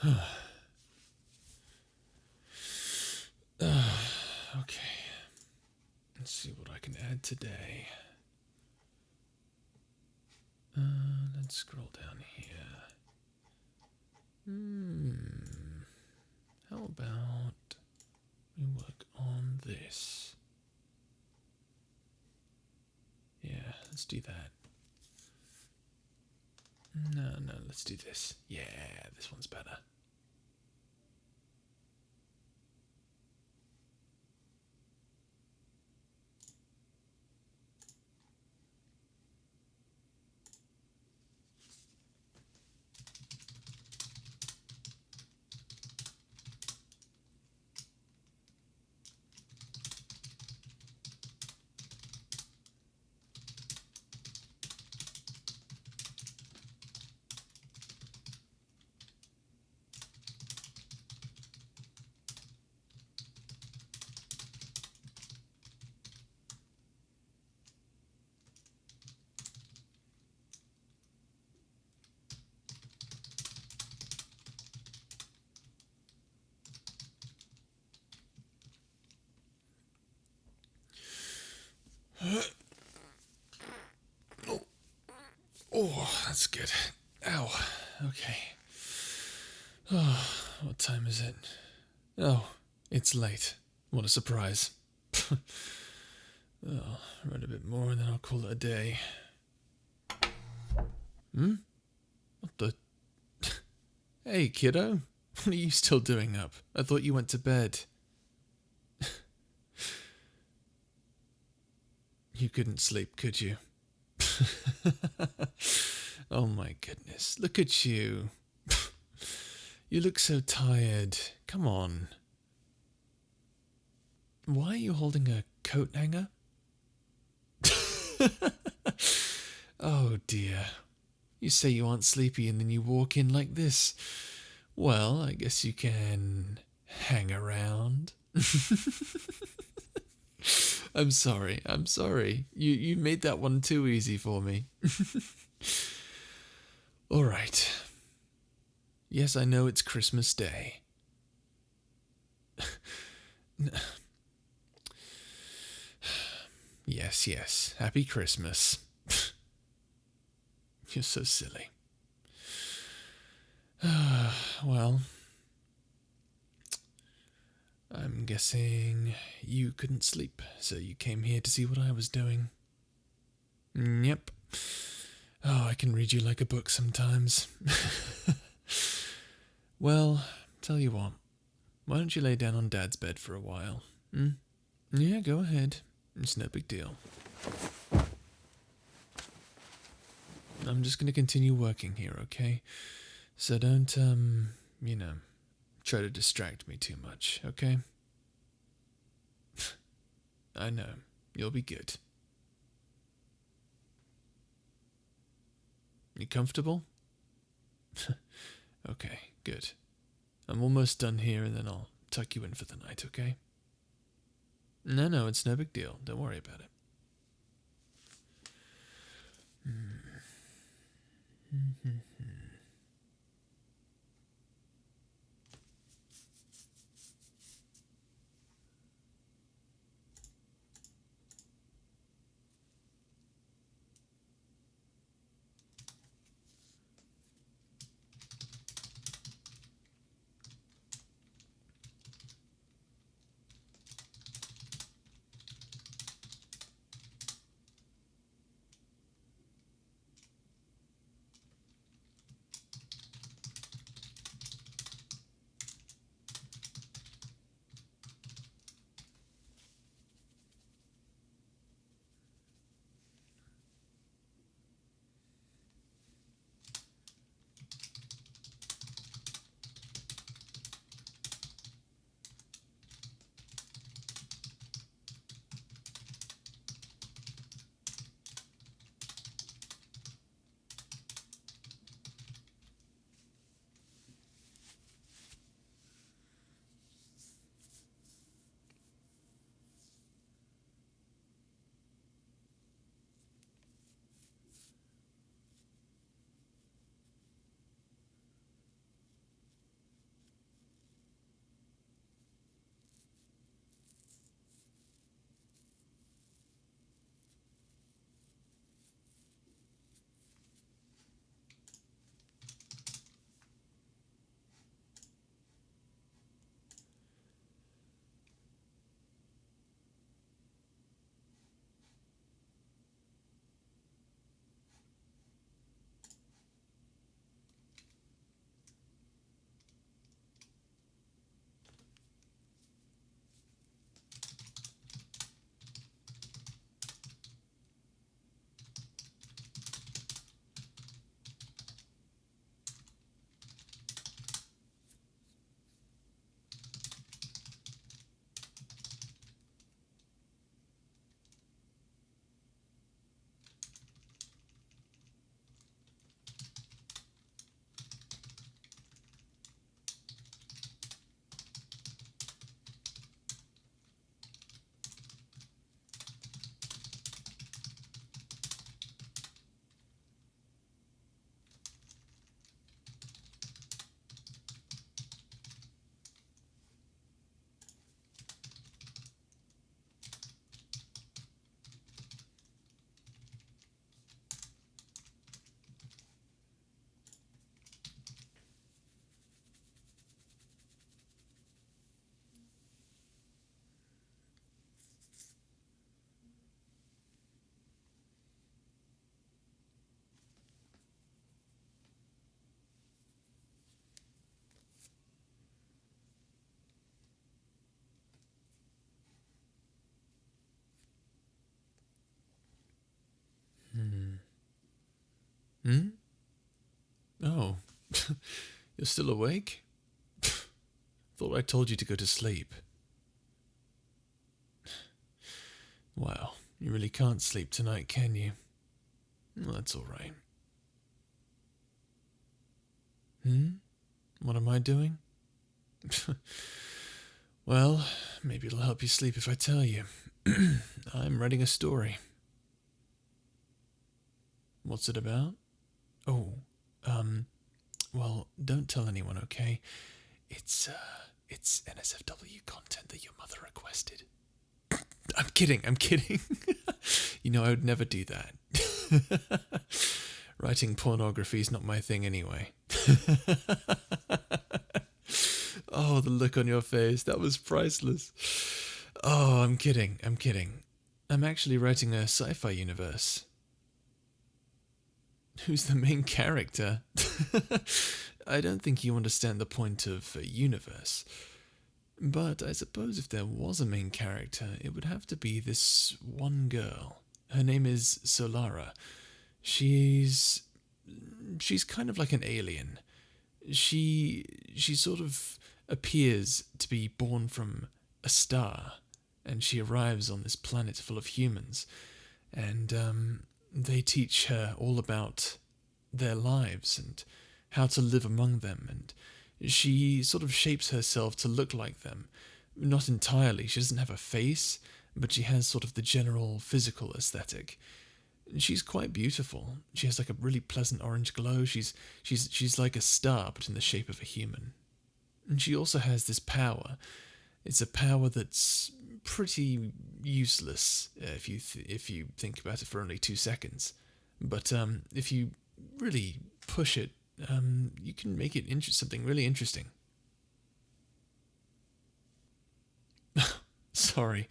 Okay. Let's see what I can add today. Let's scroll down here. How about we work on this? Yeah, let's do that. No, let's do this. Yeah, this one's better. Oh, that's good. Ow. Okay. Oh, what time is it? Oh, it's late. What a surprise. Oh, read a bit more and then I'll call it a day. What the? Hey, kiddo. What are you still doing up? I thought you went to bed. You couldn't sleep, could you? Oh my goodness. Look at you. You look so tired. Come on. Why are you holding a coat hanger? Oh dear. You say you aren't sleepy and then you walk in like this. Well, I guess you can hang around. I'm sorry. I'm sorry. You made that one too easy for me. All right. Yes, I know it's Christmas Day. Yes. Happy Christmas. You're so silly. Well, I'm guessing you couldn't sleep, so you came here to see what I was doing. Yep. Oh, I can read you like a book sometimes. Well, tell you what. Why don't you lay down on Dad's bed for a while? Yeah, go ahead. It's no big deal. I'm just gonna continue working here, okay? So don't, try to distract me too much, okay? I know. You'll be good. You comfortable? Okay, good. I'm almost done here and then I'll tuck you in for the night, okay? No, it's no big deal. Don't worry about it. Hmm? Oh, you're still awake? Thought I told you to go to sleep. Wow, you really can't sleep tonight, can you? Well, that's alright. Hmm? What am I doing? Well, maybe it'll help you sleep if I tell you. I'm writing a story. What's it about? Oh, well, don't tell anyone, okay? It's NSFW content that your mother requested. I'm kidding. You know, I would never do that. Writing pornography is not my thing anyway. Oh, the look on your face, that was priceless. Oh, I'm kidding. I'm actually writing a sci-fi universe. Who's the main character? I don't think you understand the point of a universe. But I suppose if there was a main character, it would have to be this one girl. Her name is Solara. She's kind of like an alien. She sort of appears to be born from a star, and she arrives on this planet full of humans, and they teach her all about their lives and how to live among them, and she sort of shapes herself to look like them. Not entirely, she doesn't have a face, but she has sort of the general physical aesthetic. She's quite beautiful. She has like a really pleasant orange glow. She's like a star, but in the shape of a human. And she also has this power. It's a power that's pretty useless if you think about it for only 2 seconds. But if you really push it, you can make it something really interesting. Sorry,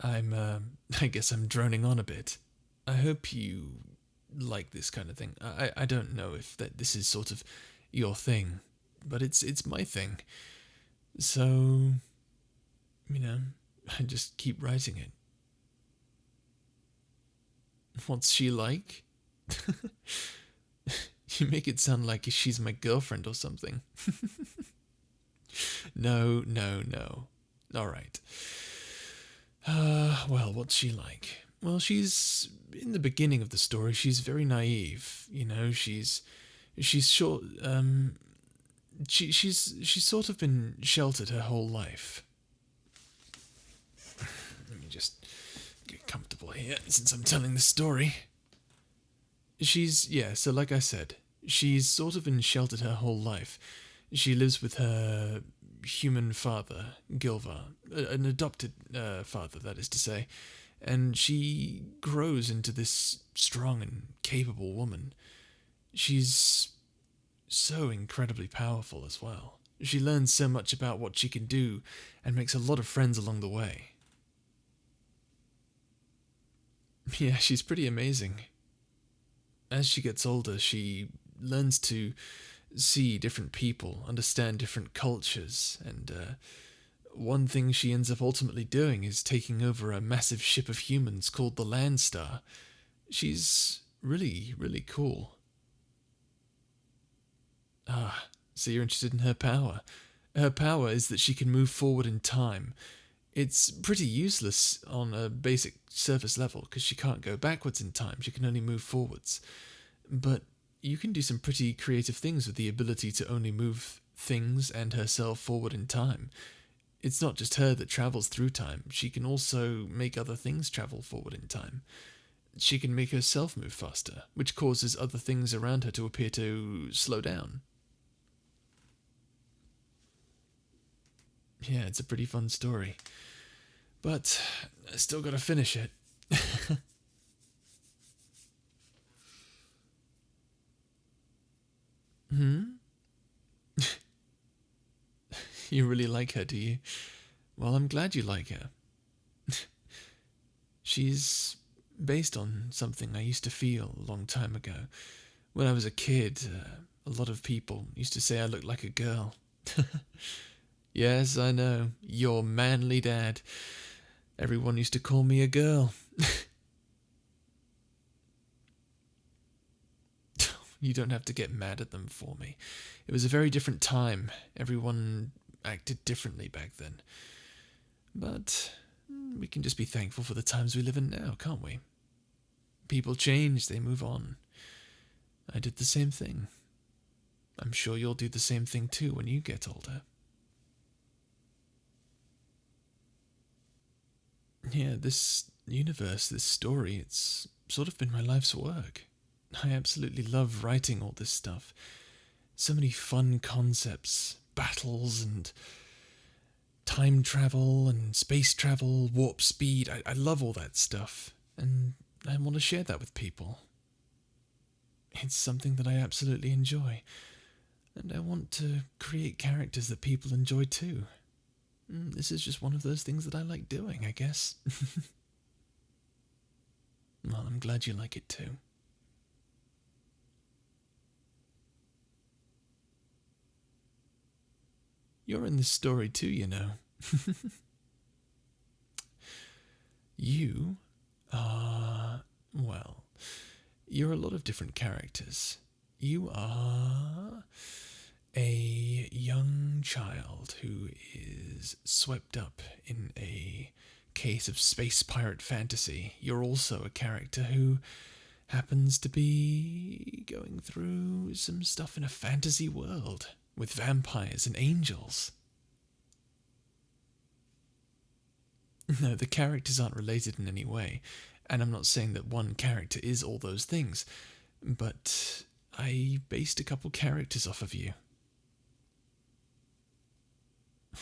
I guess I'm droning on a bit. I hope you like this kind of thing. I don't know if this is sort of your thing, but it's my thing. So, you know, I just keep writing it. What's she like? You make it sound like she's my girlfriend or something. No. All right. Well, what's she like? Well, she's in the beginning of the story. She's very naive. You know, she's short. She's sort of been sheltered her whole life. Let me just get comfortable here since I'm telling the story. So like I said, she's sort of been sheltered her whole life. She lives with her human father, Gilvar, an adopted father, that is to say, and she grows into this strong and capable woman. She's so incredibly powerful as well. She learns so much about what she can do and makes a lot of friends along the way. Yeah, she's pretty amazing. As she gets older, she learns to see different people, understand different cultures, and one thing she ends up ultimately doing is taking over a massive ship of humans called the Landstar. She's really, really cool. Ah, so you're interested in her power. Her power is that she can move forward in time. It's pretty useless on a basic surface level because she can't go backwards in time, she can only move forwards. But you can do some pretty creative things with the ability to only move things and herself forward in time. It's not just her that travels through time, she can also make other things travel forward in time. She can make herself move faster, which causes other things around her to appear to slow down. Yeah, it's a pretty fun story. But I still gotta finish it. Hmm? You really like her, do you? Well, I'm glad you like her. She's based on something I used to feel a long time ago. When I was a kid, a lot of people used to say I looked like a girl. Yes, I know, your manly dad. Everyone used to call me a girl. You don't have to get mad at them for me. It was a very different time. Everyone acted differently back then. But we can just be thankful for the times we live in now, can't we? People change, they move on. I did the same thing. I'm sure you'll do the same thing too when you get older. Yeah, this universe, this story, it's sort of been my life's work. I absolutely love writing all this stuff. So many fun concepts, battles and time travel and space travel, warp speed. I love all that stuff, and I want to share that with people. It's something that I absolutely enjoy, and I want to create characters that people enjoy too. This is just one of those things that I like doing, I guess. Well, I'm glad you like it too. You're in this story too, you know. You are, well, you're a lot of different characters. You are a young child who is swept up in a case of space pirate fantasy. You're also a character who happens to be going through some stuff in a fantasy world with vampires and angels. No, the characters aren't related in any way, and I'm not saying that one character is all those things, but I based a couple characters off of you.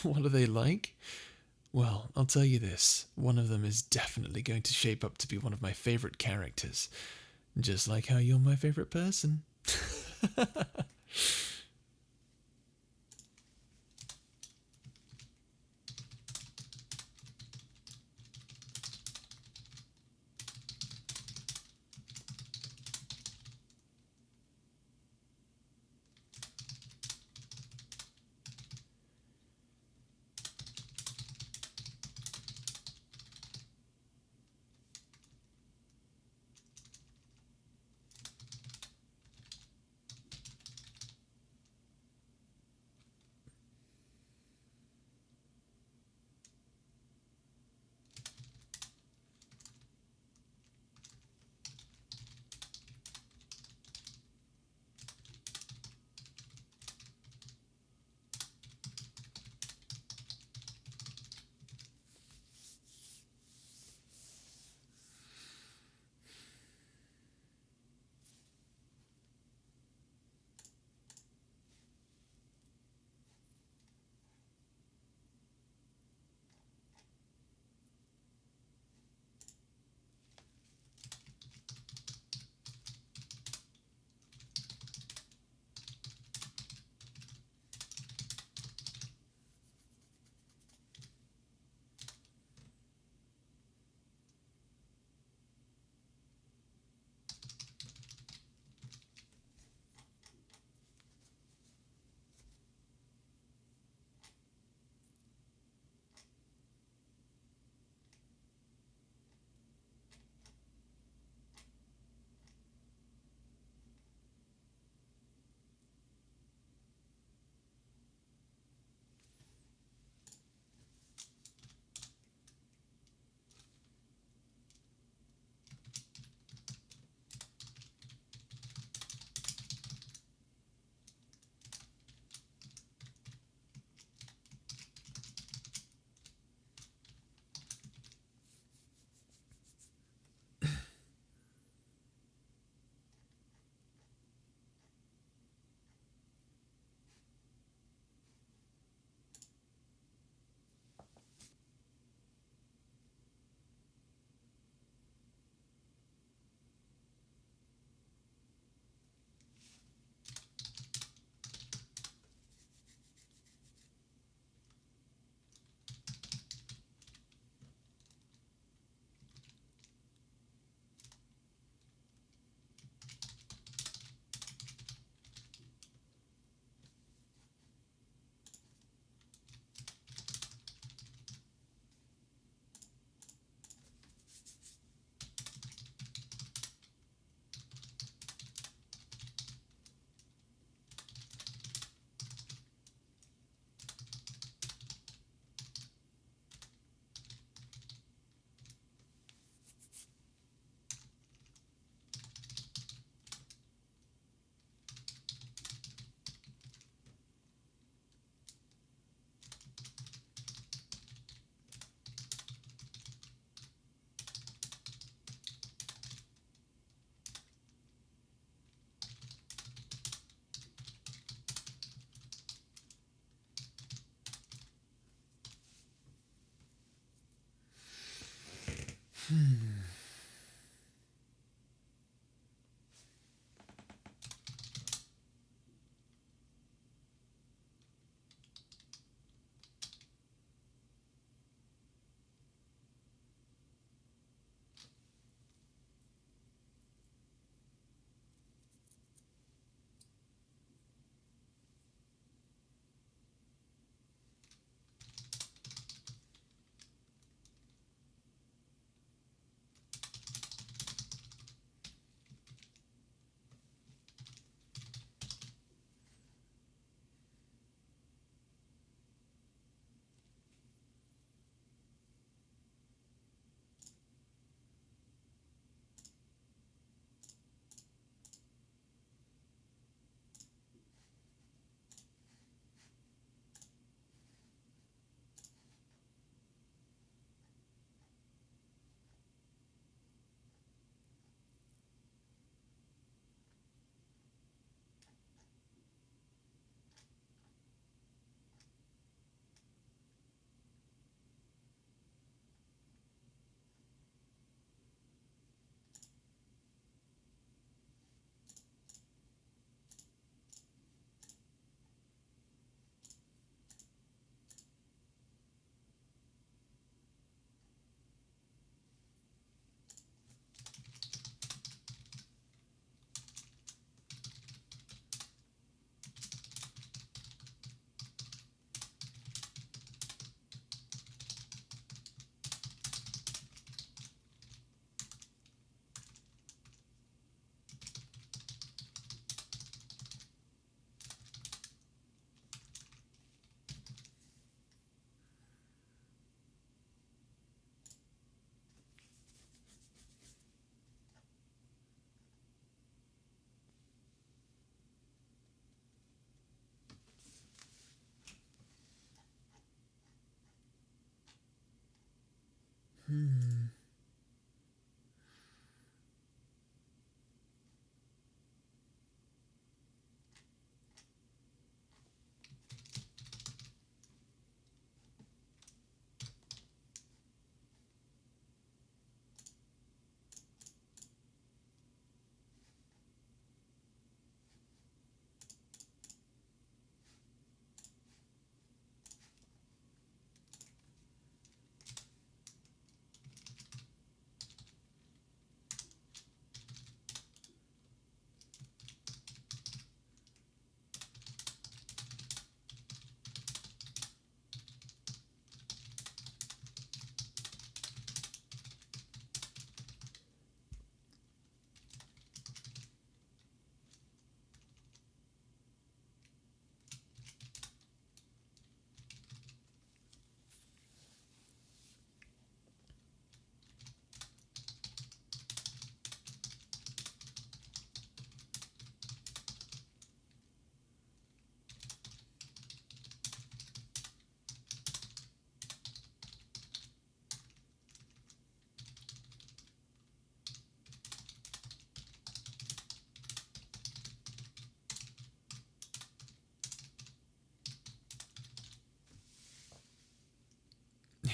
What are they like? Well, I'll tell you this, one of them is definitely going to shape up to be one of my favorite characters, just like how you're my favorite person.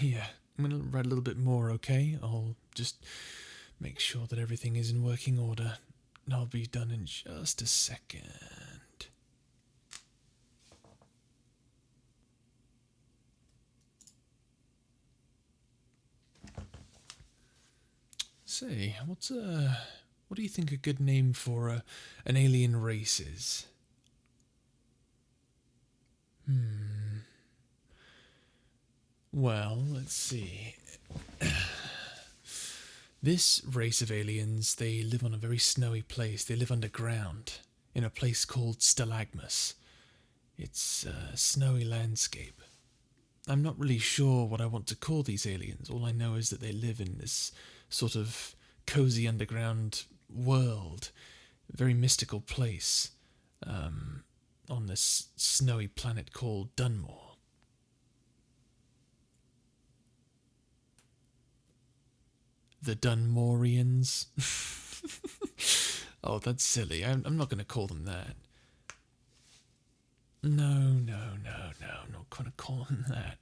Yeah, I'm gonna write a little bit more, okay? I'll just make sure that everything is in working order. I'll be done in just a second. Say, what do you think a good name for an alien race is? Well, let's see. This race of aliens, they live on a very snowy place. They live underground, in a place called Stalagmus. It's a snowy landscape. I'm not really sure what I want to call these aliens. All I know is that they live in this sort of cozy underground world, very mystical place, on this snowy planet called Dunmore. The Dunmorians? Oh, that's silly. I'm not going to call them that. No, no, no, no. I'm not going to call them that.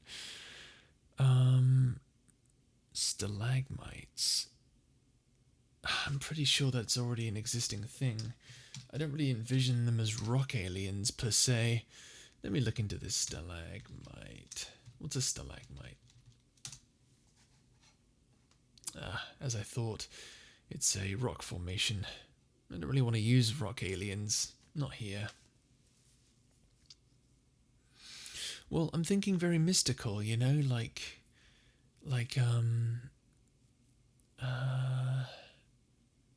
stalagmites. I'm pretty sure that's already an existing thing. I don't really envision them as rock aliens per se. Let me look into this stalagmite. What's a stalagmite? As I thought, it's a rock formation. I don't really want to use rock aliens. Not here. Well, I'm thinking very mystical, you know,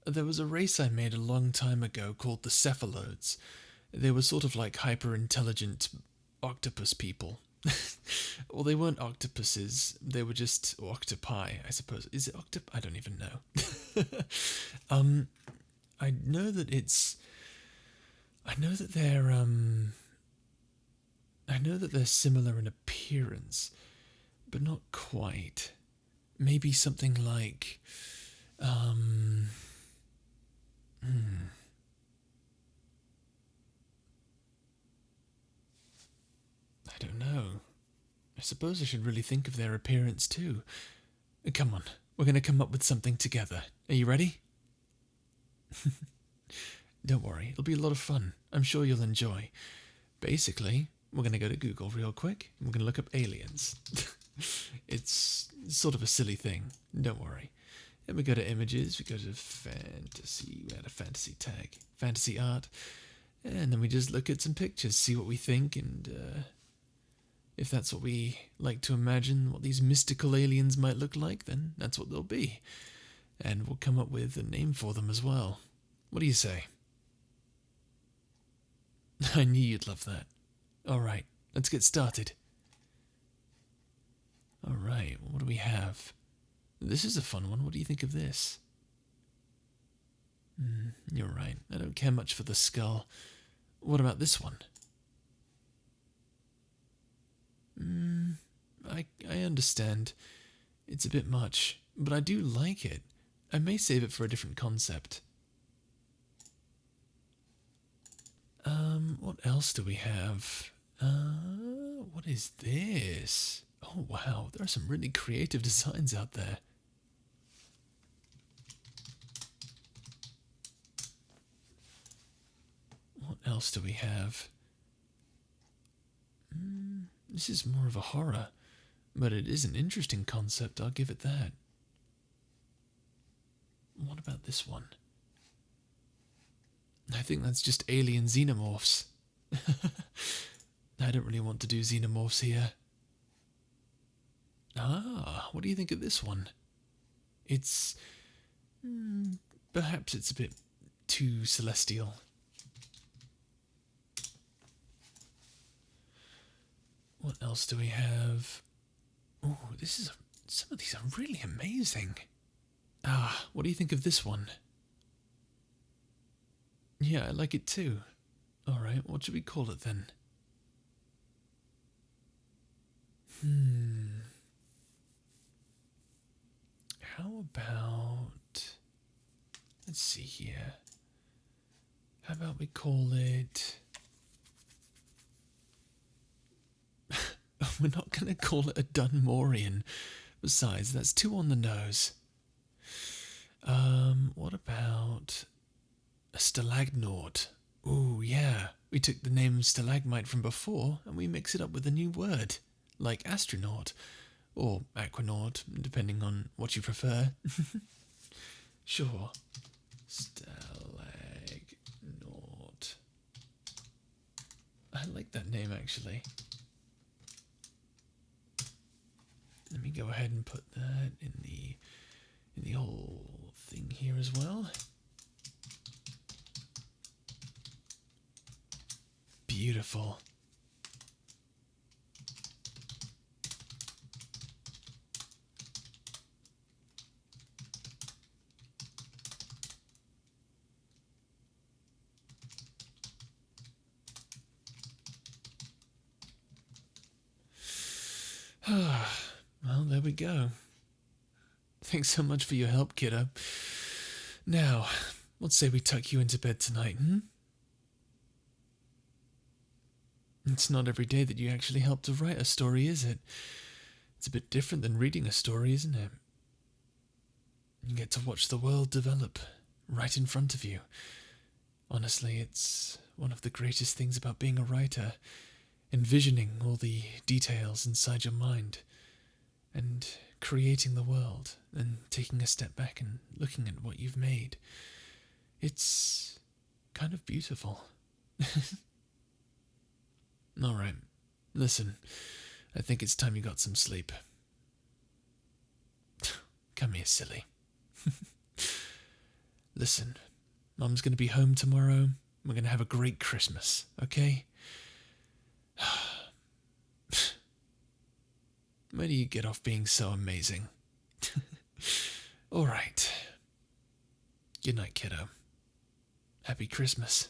there was a race I made a long time ago called the cephalodes. They were sort of like hyper-intelligent octopus people. Well, they weren't octopuses. They were just octopi, I suppose. Is it octop? I don't even know. I know that it's. I know that they're similar in appearance, but not quite. Maybe something like. I don't know. I suppose I should really think of their appearance too. Come on, we're going to come up with something together. Are you ready? Don't worry, it'll be a lot of fun. I'm sure you'll enjoy. Basically, we're going to go to Google real quick, and we're going to look up aliens. It's sort of a silly thing, don't worry. Then we go to images, we go to fantasy, we add a fantasy tag, fantasy art, and then we just look at some pictures, see what we think, and if that's what we like to imagine, what these mystical aliens might look like, then that's what they'll be. And we'll come up with a name for them as well. What do you say? I knew you'd love that. Alright, let's get started. Alright, what do we have? This is a fun one. What do you think of this? You're right. I don't care much for the skull. What about this one? I understand. It's a bit much, but I do like it. I may save it for a different concept. What else do we have? What is this? Oh wow, there are some really creative designs out there. What else do we have? This is more of a horror, but it is an interesting concept, I'll give it that. What about this one? I think that's just alien xenomorphs. I don't really want to do xenomorphs here. What do you think of this one? It's... perhaps it's a bit too celestial. What else do we have? Oh, some of these are really amazing. What do you think of this one? Yeah, I like it too. Alright, what should we call it then? How about... let's see here. How about we call it... We're not going to call it a Dunmorian. Besides, that's too on the nose. What about a Stalagnaut? Ooh, yeah. We took the name stalagmite from before and we mix it up with a new word, like astronaut or aquanaut, depending on what you prefer. Sure. Stalagnaut. I like that name actually. Let me go ahead and put that in the whole thing here as well. Beautiful. Well, there we go. Thanks so much for your help, kiddo. Now, let's say we tuck you into bed tonight, It's not every day that you actually help to write a story, is it? It's a bit different than reading a story, isn't it? You get to watch the world develop right in front of you. Honestly, it's one of the greatest things about being a writer, envisioning all the details inside your mind, and creating the world, and taking a step back and looking at what you've made. It's kind of beautiful. Alright, listen, I think it's time you got some sleep. Come here, silly. Listen, Mum's gonna be home tomorrow. We're gonna have a great Christmas, okay? Where do you get off being so amazing? Alright. Good night, kiddo. Happy Christmas.